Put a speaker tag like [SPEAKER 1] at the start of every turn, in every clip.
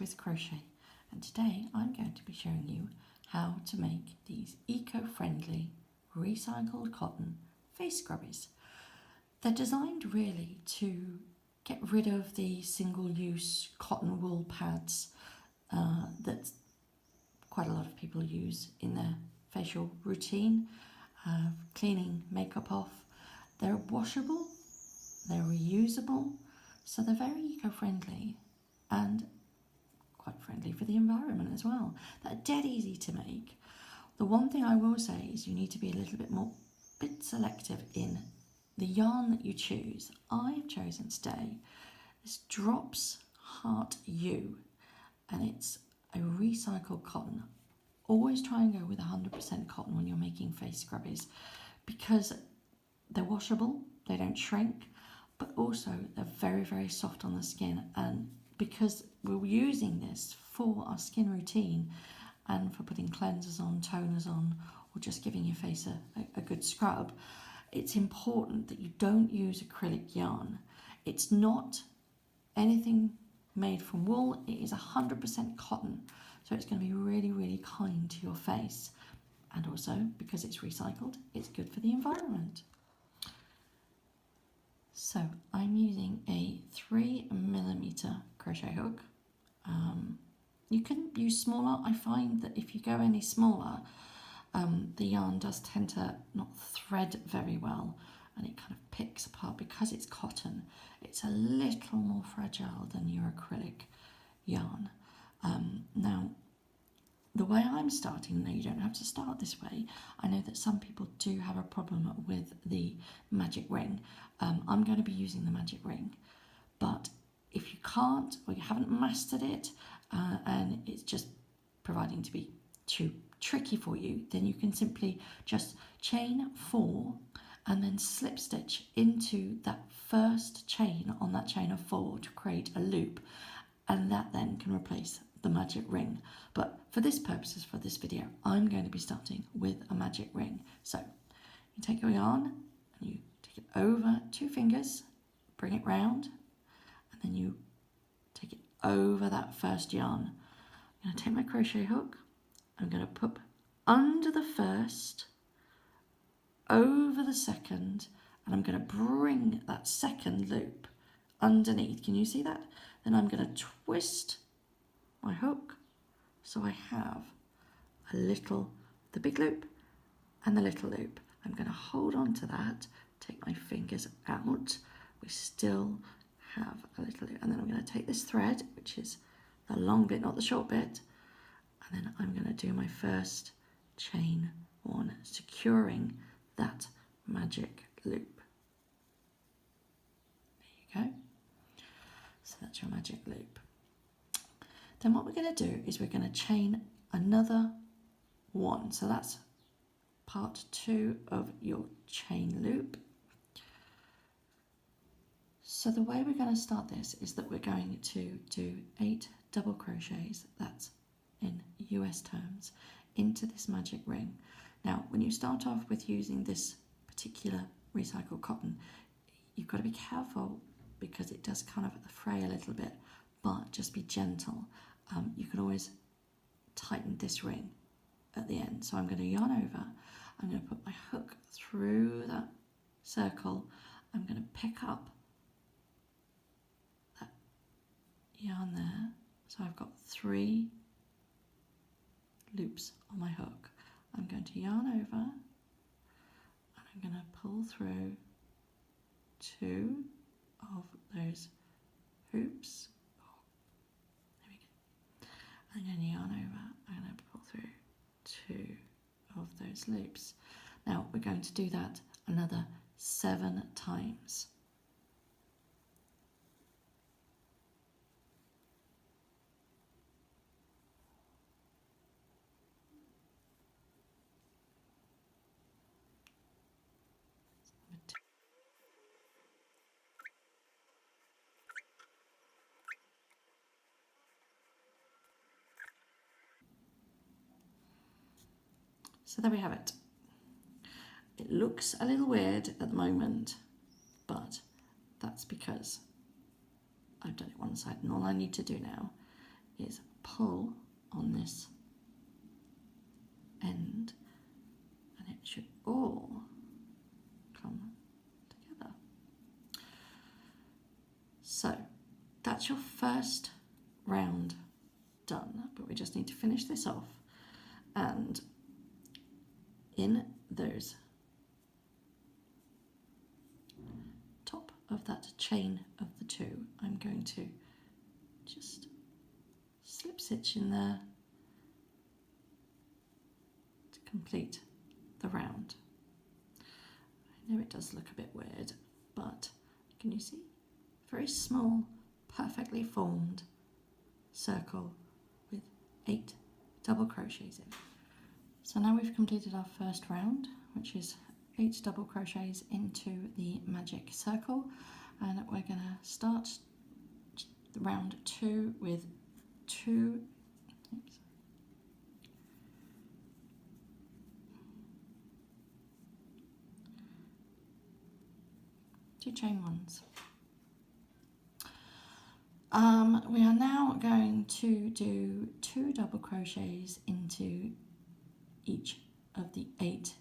[SPEAKER 1] Kizwiz Crochet, and today I'm going to be showing you how to make these eco-friendly recycled cotton face scrubbies. They're designed really to get rid of the single-use cotton wool pads that quite a lot of people use in their facial routine, cleaning makeup off. They're washable, they're reusable, so they're very eco-friendly and quite friendly for the environment as well. They're dead easy to make. The one thing I will say is you need to be a little bit selective in the yarn that you choose. I've chosen today this Drops Heart U, and it's a recycled cotton. Always try and go with 100% cotton when you're making face scrubbies because they're washable, they don't shrink, but also they're very, very soft on the skin. And because we're using this for our skin routine and for putting cleansers on, toners on, or just giving your face a good scrub, it's important that you don't use acrylic yarn. It's not anything made from wool, it is 100% cotton. So it's going to be really, really kind to your face. And also, because it's recycled, it's good for the environment. So I'm using a 3mm crochet hook. You can use smaller. I find that if you go any smaller, the yarn does tend to not thread very well and it kind of picks apart because it's cotton. It's a little more fragile than your acrylic yarn. Now, the way I'm starting, now you don't have to start this way. I know that some people do have a problem with the magic ring. I'm going to be using the magic ring, but if you can't or you haven't mastered it and it's just proving to be too tricky for you, then you can simply just chain 4 and then slip stitch into that first chain on that chain of 4 to create a loop, and that then can replace the magic ring. But for this purposes, for this video, I'm going to be starting with a magic ring. So you take your yarn and you take it over 2 fingers, bring it round, and then you take it over that first yarn. I'm going to take my crochet hook, I'm going to put under the first, over the second, and I'm going to bring that second loop underneath. Can you see that? Then I'm going to twist my hook so I have the big loop and the little loop. I'm going to hold on to that, take my fingers out. We still have a little loop, and then I'm going to take this thread, which is the long bit, not the short bit, and then I'm going to do my first chain 1, securing that magic loop. There you go. So that's your magic loop. Then what we're going to do is we're going to chain another 1. So that's part 2 of your chain loop. So the way we're going to start this is that we're going to do 8 double crochets, that's in US terms, into this magic ring. Now, when you start off with using this particular recycled cotton, you've got to be careful because it does kind of fray a little bit, but just be gentle. You can always tighten this ring at the end. So I'm going to yarn over, I'm going to put my hook through that circle, I'm going to pick up that yarn there. So I've got 3 loops on my hook. I'm going to yarn over and I'm going to pull through 2 of those hoops. There we go. I'm going to yarn over, I'm going to pull through 2 of those loops. Now we're going to do that another 7 times. So there we have it. It looks a little weird at the moment, but that's because I've done it one side, and all I need to do now is pull on this end, and it should all come together. So that's your first round done, but we just need to finish this off, and in those top of that chain of the two, I'm going to just slip stitch in there to complete the round. I know it does look a bit weird, but can you see? Very small, perfectly formed circle with 8 double crochets in. So now we've completed our first round, which is 8 double crochets into the magic circle, and we're going to start round 2 with 2 chain ones. We are now going to do 2 double crochets into each of the 8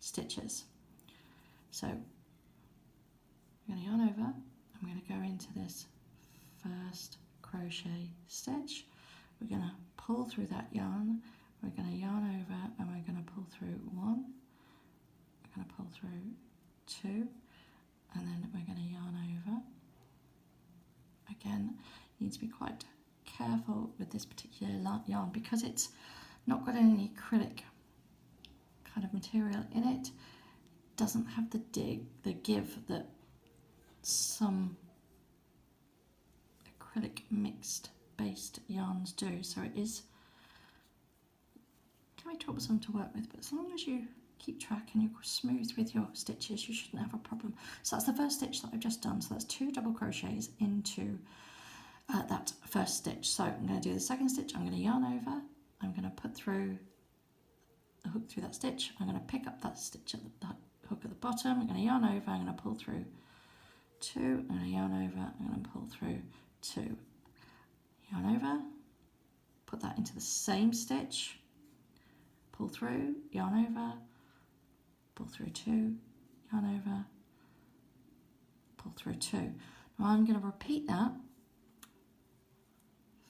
[SPEAKER 1] stitches. So I'm going to yarn over, I'm going to go into this first crochet stitch, we're going to pull through that yarn, we're going to yarn over, and we're going to pull through 1, we're going to pull through 2, and then we're going to yarn over. Again, you need to be quite careful with this particular yarn because it's not got any acrylic kind of material in it. It doesn't have the give that some acrylic mixed based yarns do. So it is very troublesome to work with, but as long as you keep track and you're smooth with your stitches, you shouldn't have a problem. So that's the first stitch that I've just done. So that's 2 double crochets into that first stitch. So I'm going to do the second stitch, I'm going to yarn over, I'm going to put through the hook through that stitch, I'm going to pick up that stitch at the hook at the bottom, I'm going to yarn over, I'm going to pull through 2, I'm going to yarn over, I'm going to pull through 2, yarn over, put that into the same stitch, pull through, yarn over, pull through 2, yarn over, pull through 2. Now I'm going to repeat that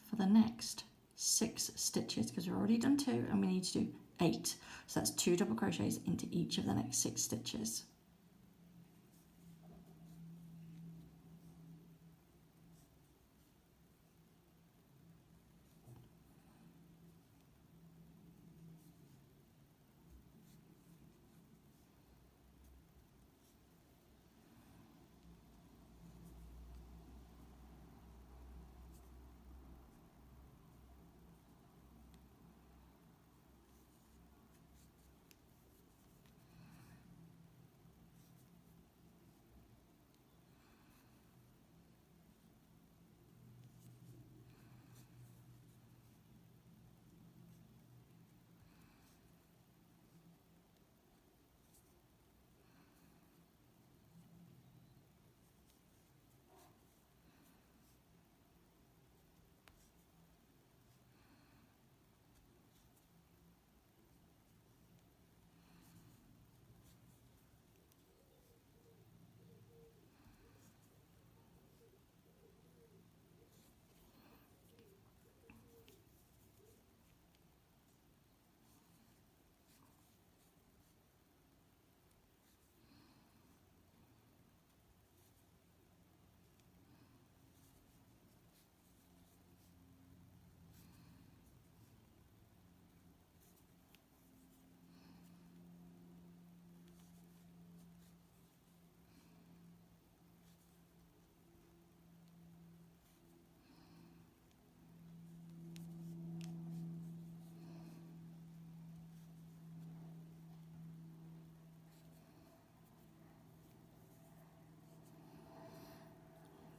[SPEAKER 1] for the next 6 stitches because we've already done 2 and we need to do 8. So that's 2 double crochets into each of the next 6 stitches.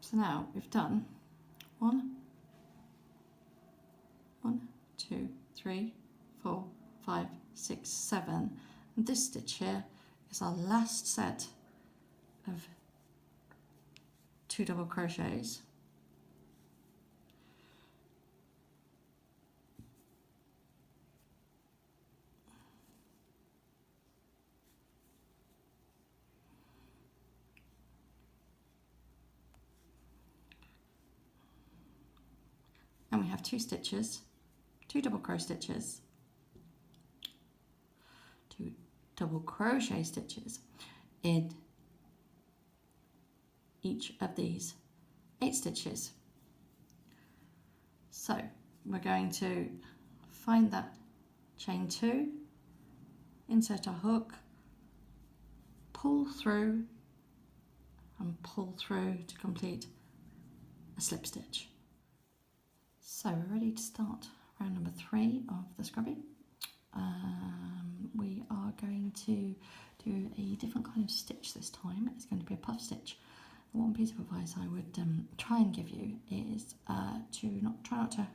[SPEAKER 1] So now we've done 1, 2, 3, 4, 5, 6, 7. And this stitch here is our last set of 2 double crochets. and we have 2 stitches, 2 double crochet stitches, 2 double crochet stitches in each of these 8 stitches. So we're going to find that chain 2, insert our hook, pull through and pull through to complete a slip stitch. So we're ready to start round number 3 of the scrubby. We are going to do a different kind of stitch this time. It's going to be a puff stitch. The one piece of advice I would try and give you is to try not to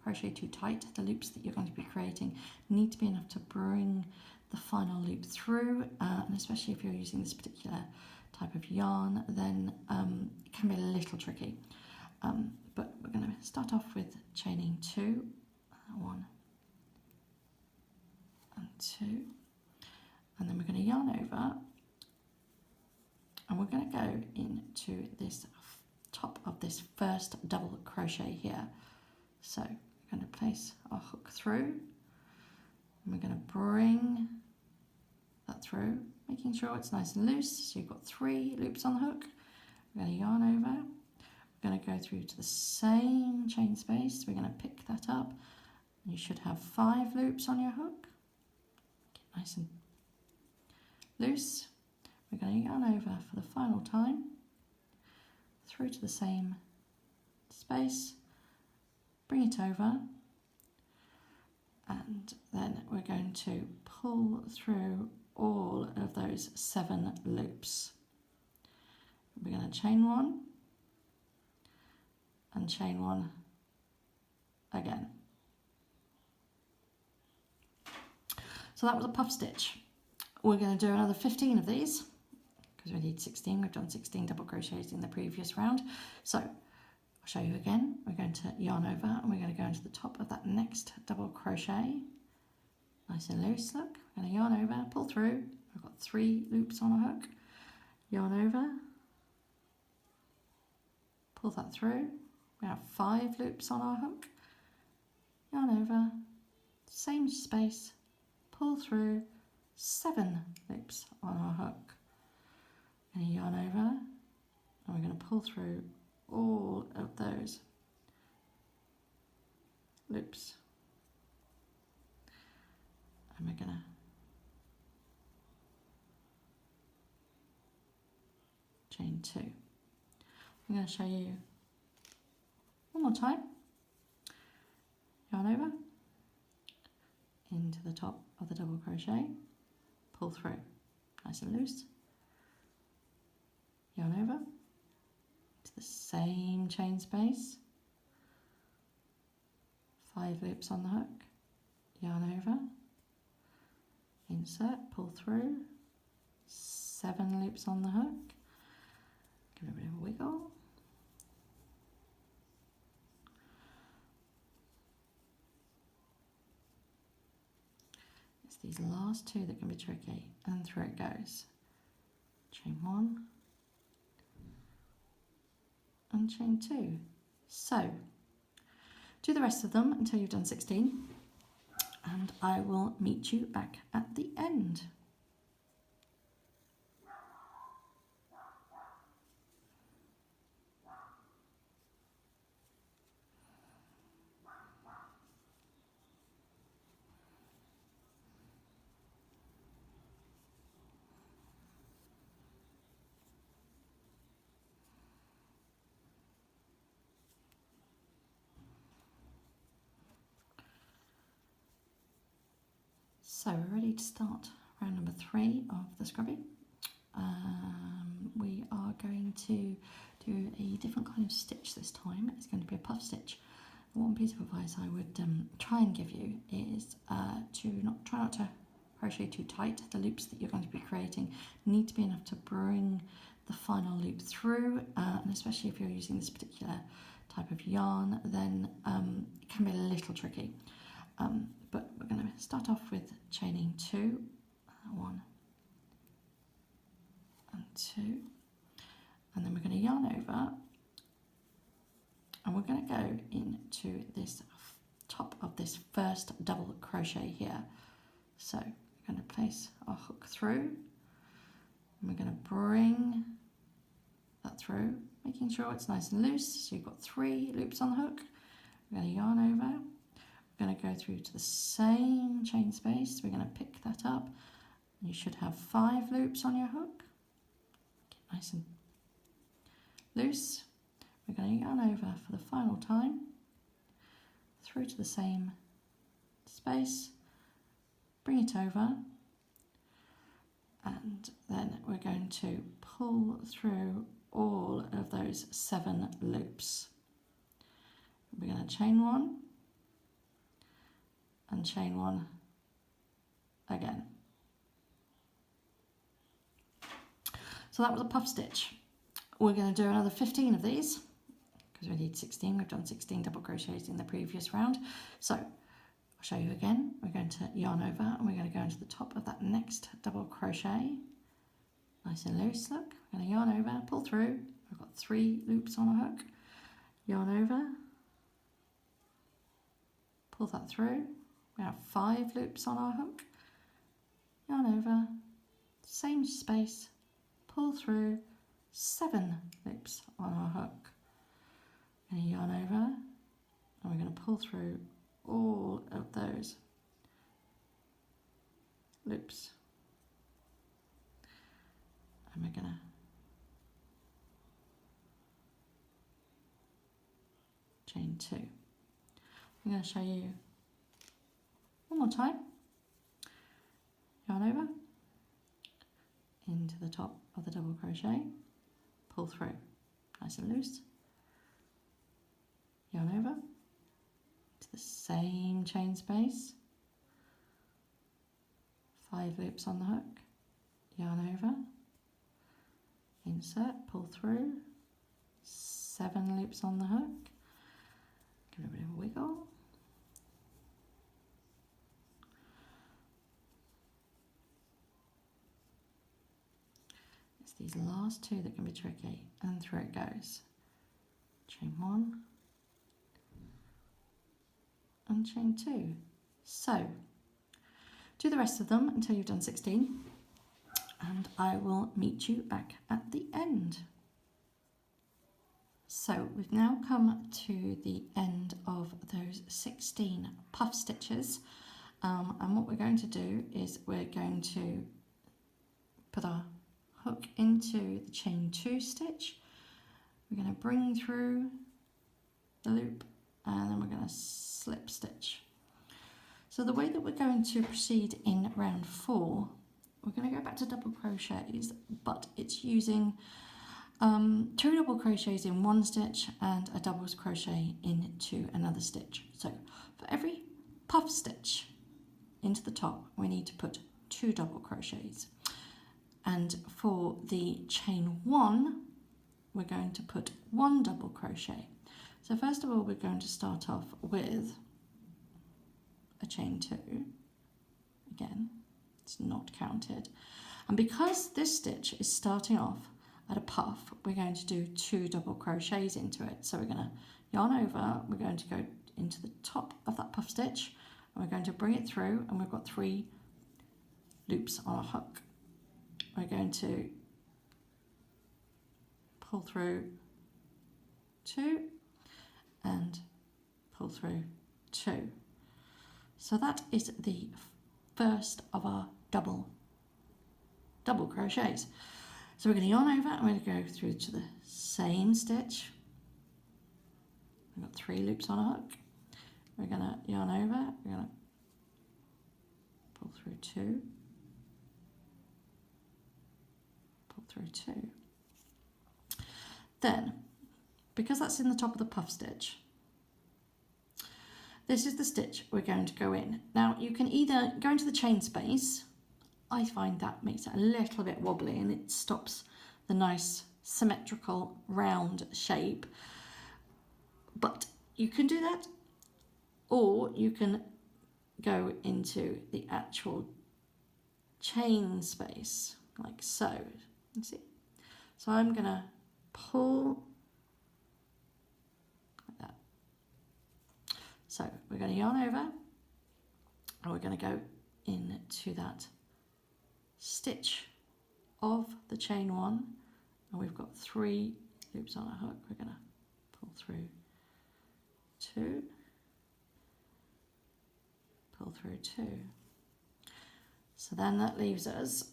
[SPEAKER 1] crochet too tight. The loops that you're going to be creating need to be enough to bring the final loop through, and especially if you're using this particular type of yarn, then it can be a little tricky. But we're going to start off with chaining 2, 1 and 2, and then we're going to yarn over, and we're going to go into this top of this first double crochet here. So we're going to place our hook through, and we're going to bring that through, making sure it's nice and loose. So you've got 3 loops on the hook. We're going to yarn over. We're going to go through to the same chain space. We're going to pick that up, and you should have 5 loops on your hook. Get nice and loose. We're going to yarn over for the final time, through to the same space, bring it over, and then we're going to pull through all of those 7 loops. We're going to chain 1 and chain 1 again. So that was a puff stitch. We're going to do another 15 of these because we need 16. We've done 16 double crochets in the previous round. So I'll show you again. We're going to yarn over, and we're going to go into the top of that next double crochet. Nice and loose, look. We're going to yarn over, pull through. We've got 3 loops on a hook. Yarn over, pull that through. We have 5 loops on our hook. Yarn over, same space, pull through, 7 loops on our hook. We're going to yarn over, and we're going to pull through all of those loops, and we're going to chain 2. I'm going to show you one more time. Yarn over into the top of the double crochet, pull through, nice and loose. Yarn over to the same chain space, 5 loops on the hook, yarn over, insert, pull through, 7 loops on the hook, give it a bit of a wiggle. It's these last 2 that can be tricky, and through it goes. Chain 1 and chain 2. So do the rest of them until you've done 16, and I will meet you back at the end. So we're ready to start round number 3 of the scrubby. We are going to do a different kind of stitch this time. It's going to be a puff stitch. One piece of advice I would try and give you is to try not to crochet too tight. The loops that you're going to be creating need to be enough to bring the final loop through, and especially if you're using this particular type of yarn, then it can be a little tricky. But we're going to start off with chaining 2, 1 and 2, and then we're going to yarn over, and we're going to go into this top of this first double crochet here. So we're going to place our hook through, and we're going to bring that through, making sure it's nice and loose. So you've got 3 loops on the hook. We're going to yarn over. We're going to go through to the same chain space. We're going to pick that up. You should have 5 loops on your hook. Get nice and loose. We're going to yarn over for the final time, through to the same space, bring it over, and then we're going to pull through all of those 7 loops. We're going to chain 1 and chain 1 again. So that was a puff stitch. We're going to do another 15 of these because we need 16. We've done 16 double crochets in the previous round. So I'll show you again. We're going to yarn over and we're going to go into the top of that next double crochet. Nice and loose, look. We're going to yarn over, pull through. We've got 3 loops on a hook. Yarn over, pull that through. We have 5 loops on our hook. Yarn over, same space, pull through, 7 loops on our hook. We're going to yarn over and we're going to pull through all of those loops. And we're going to chain 2. I'm going to show you one more time. Yarn over into the top of the double crochet, pull through, nice and loose. Yarn over to the same chain space, 5 loops on the hook, yarn over, insert, pull through, 7 loops on the hook, give it a bit of a wiggle. It's these last 2 that can be tricky, and through it goes. Chain 1 and chain 2. So do the rest of them until you've done 16, and I will meet you back at the end. So we've now come to the end of those 16 puff stitches, and what we're going to do is we're going to put our hook into the chain 2 stitch. We're going to bring through the loop, and then we're going to slip stitch. So the way that we're going to proceed in round 4, we're going to go back to double crochets, but it's using 2 double crochets in one stitch and a double crochet into another stitch. So for every puff stitch into the top, we need to put 2 double crochets. And for the chain 1, we're going to put 1 double crochet. So first of all, we're going to start off with a chain 2. Again, it's not counted. And because this stitch is starting off at a puff, we're going to do 2 double crochets into it. So we're going to yarn over, we're going to go into the top of that puff stitch, and we're going to bring it through, and we've got 3 loops on a hook. We're going to pull through 2 and pull through 2. So that is the first of our double crochets. So we're going to yarn over and we're going to go through to the same stitch. We've got 3 loops on a hook. We're going to yarn over, we're going to pull through 2, pull through 2. Then, because that's in the top of the puff stitch, this is the stitch we're going to go in. Now you can either go into the chain space. I find that makes it a little bit wobbly and it stops the nice symmetrical round shape. But you can do that, or you can go into the actual chain space like so. You see? So I'm gonna pull like So we're going to yarn over, and we're going to go into that stitch of the chain 1, and we've got 3 loops on a hook. We're going to pull through 2, pull through 2. So then that leaves us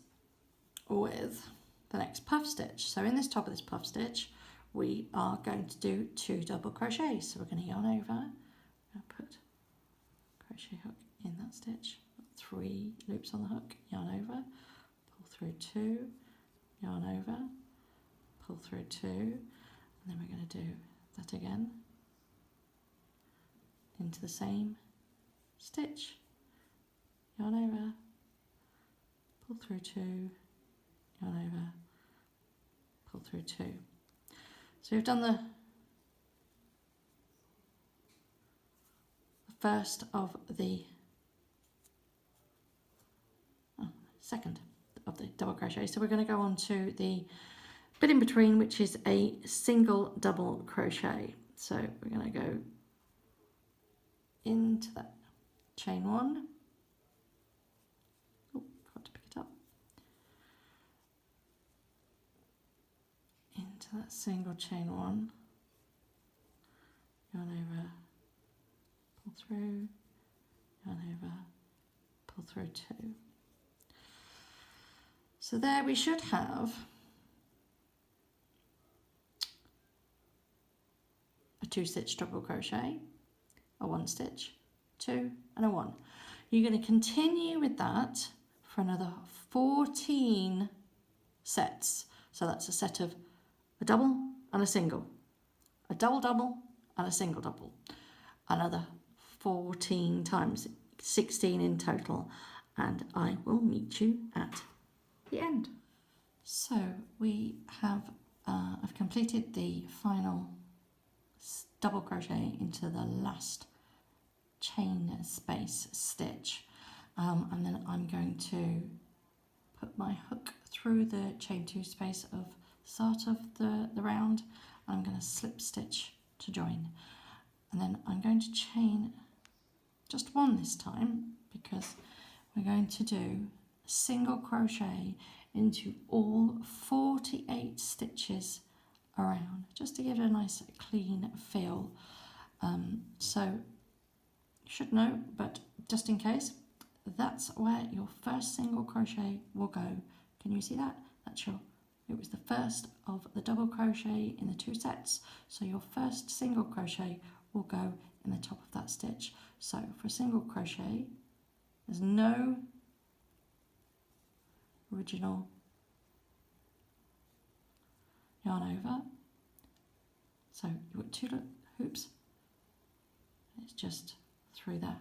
[SPEAKER 1] with the next puff stitch. So in this top of this puff stitch, we are going to do 2 double crochets. So we're going to yarn over, we're going to put crochet hook in that stitch, 3 loops on the hook, yarn over, pull through 2, yarn over, pull through 2, and then we're going to do that again into the same stitch, yarn over, pull through 2, yarn over, pull through 2. So we've done the first of the second of the double crochet. So we're going to go on to the bit in between, which is a single double crochet. So we're going to go into that chain 1. Oh, forgot to pick it up. Into that single chain 1, yarn over, pull through, yarn over, pull through 2. So there we should have a 2 stitch double crochet, a 1 stitch, 2 and a 1. You're going to continue with that for another 14 sets. So that's a set of a double and a single, a double double and a single double, another 14 times, 16 in total, and I will meet you at the end. So we have I've completed the final double crochet into the last chain space stitch, and then I'm going to put my hook through the chain 2 space of the start of the round, and I'm going to slip stitch to join, and then I'm going to chain just 1 this time, because we're going to do a single crochet into all 48 stitches around, just to give it a nice clean feel. So you should know, but just in case, that's where your first single crochet will go. Can you see that? It was the first of the double crochet in the 2 sets, so your first single crochet will go in the top of that stitch. So for a single crochet, there's no original yarn over, so you put 2 hoops, it's just through there.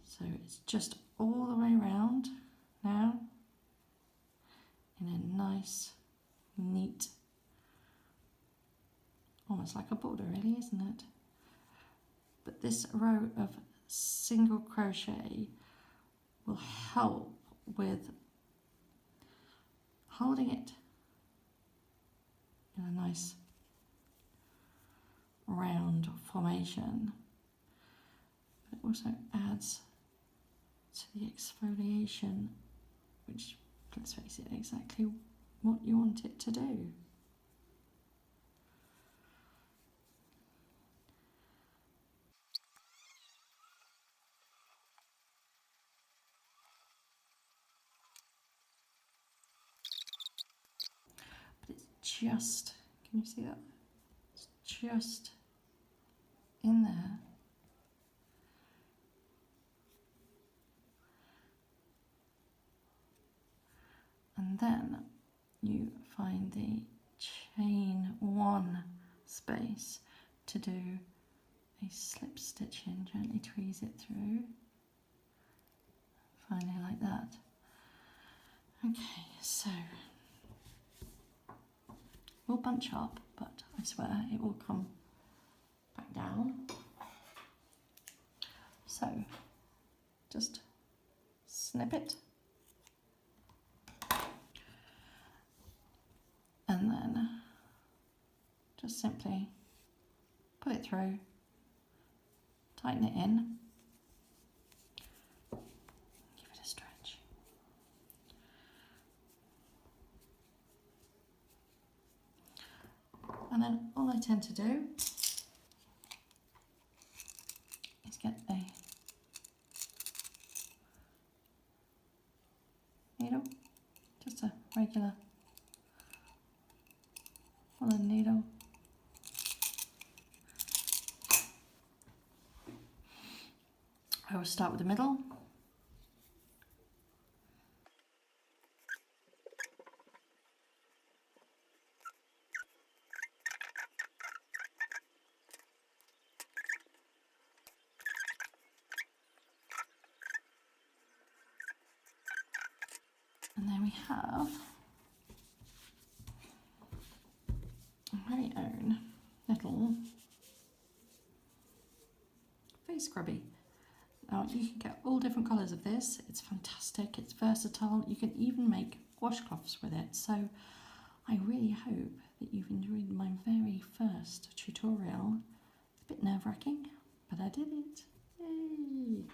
[SPEAKER 1] So it's just all the way around now in a nice, neat, almost like a border really, isn't it? But this row of single crochet will help with holding it in a nice round formation. But it also adds to the exfoliation, which, let's face it, exactly what you want it to do. But it's just, can you see that? It's just in there. And then you find the chain 1 space to do a slip stitch in, gently tweeze it through, finally like that. Okay, so we'll bunch up, but I swear it will come back down. So just snip it, and then just simply put it through tighten it in, give it a stretch. And then all I tend to do is get a needle, just a regular woolen needle. I will start with the middle. And then we have our very own little face scrubby. Now you can get all different colours of this. It's fantastic, it's versatile. You can even make washcloths with it. So I really hope that you've enjoyed my very first tutorial. It's a bit nerve-wracking, but I did it. Yay!